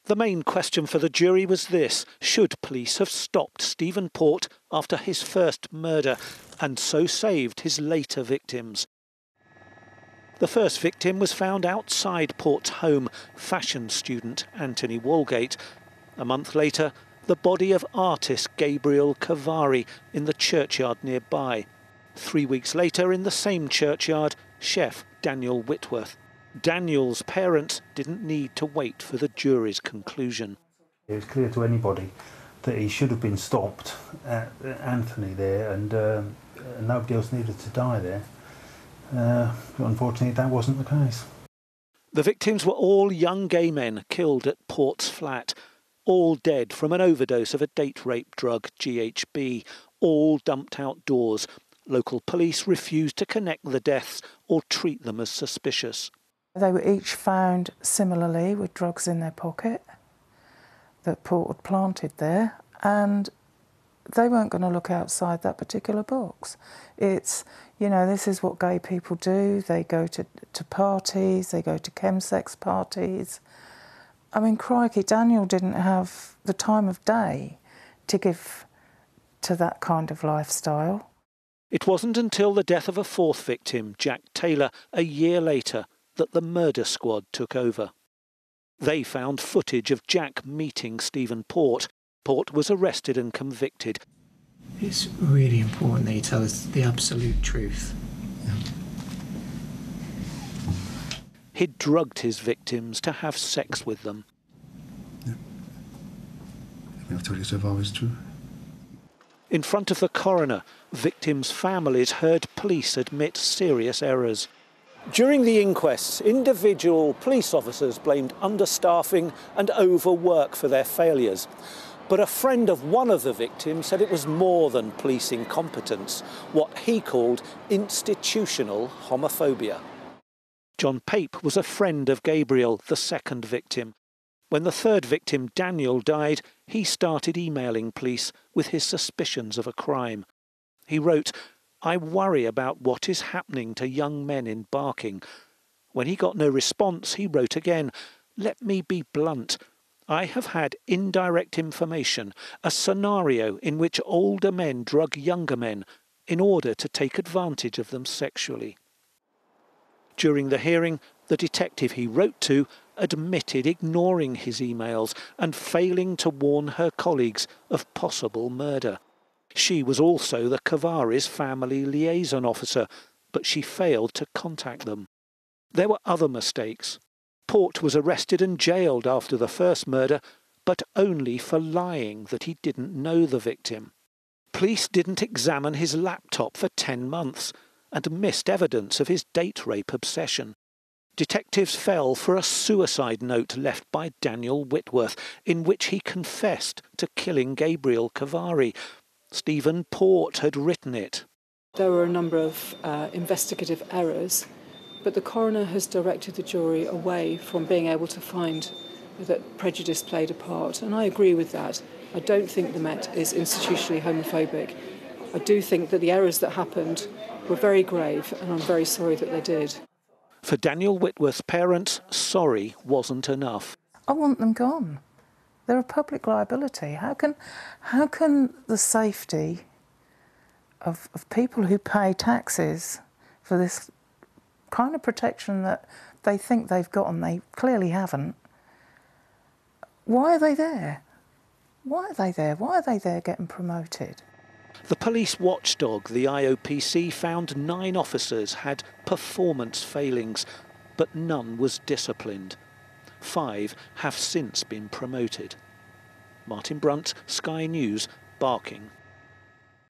The main question for the jury was this: should police have stopped Stephen Port after his first murder and so saved his later victims? The first victim was found outside Port's home, fashion student Anthony Walgate. A month later, the body of artist Gabriel Cavari in the churchyard nearby. 3 weeks later, in the same churchyard, chef Daniel Whitworth. Daniel's parents didn't need to wait for the jury's conclusion. It was clear to anybody that he should have been stopped at Anthony there, and nobody else needed to die there. But unfortunately, that wasn't the case. The victims were all young gay men killed at Port's flat, all dead from an overdose of a date rape drug, GHB, all dumped outdoors. Local police refused to connect the deaths or treat them as suspicious. They were each found similarly with drugs in their pocket that Port had planted there, and they weren't going to look outside that particular box. It's, you know, this is what gay people do. They go to parties, they go to chemsex parties. I mean, crikey, Daniel didn't have the time of day to give to that kind of lifestyle. It wasn't until the death of a fourth victim, Jack Taylor, a year later, that the murder squad took over. They found footage of Jack meeting Stephen Port. Port was arrested and convicted. It's really important that you tell us the absolute truth. Yeah. He'd drugged his victims to have sex with them. Yeah. I've told you so far is true. In front of the coroner, victims' families heard police admit serious errors. During the inquests, individual police officers blamed understaffing and overwork for their failures. But a friend of one of the victims said it was more than police incompetence, what he called institutional homophobia. John Pape was a friend of Gabriel, the second victim. When the third victim, Daniel, died, he started emailing police with his suspicions of a crime. He wrote, "I worry about what is happening to young men in Barking." When he got no response, he wrote again, "Let me be blunt. I have had indirect information, a scenario in which older men drug younger men in order to take advantage of them sexually." During the hearing, the detective he wrote to admitted ignoring his emails and failing to warn her colleagues of possible murder. She was also the Cavari's family liaison officer, but she failed to contact them. There were other mistakes. Port was arrested and jailed after the first murder, but only for lying that he didn't know the victim. Police didn't examine his laptop for 10 months and missed evidence of his date rape obsession. Detectives fell for a suicide note left by Daniel Whitworth, in which he confessed to killing Gabriel Cavari. Stephen Port had written it. There were a number of investigative errors, but the coroner has directed the jury away from being able to find that prejudice played a part, and I agree with that. I don't think the Met is institutionally homophobic. I do think that the errors that happened were very grave, and I'm very sorry that they did. For Daniel Whitworth's parents, sorry wasn't enough. I want them gone. They're a public liability. How can the safety of people who pay taxes for this kind of protection that they think they've got and they clearly haven't, why are they there? Why are they there? Why are they there getting promoted? The police watchdog, the IOPC, found 9 officers had performance failings, but none was disciplined. 5 have since been promoted. Martin Brunt, Sky News, Barking.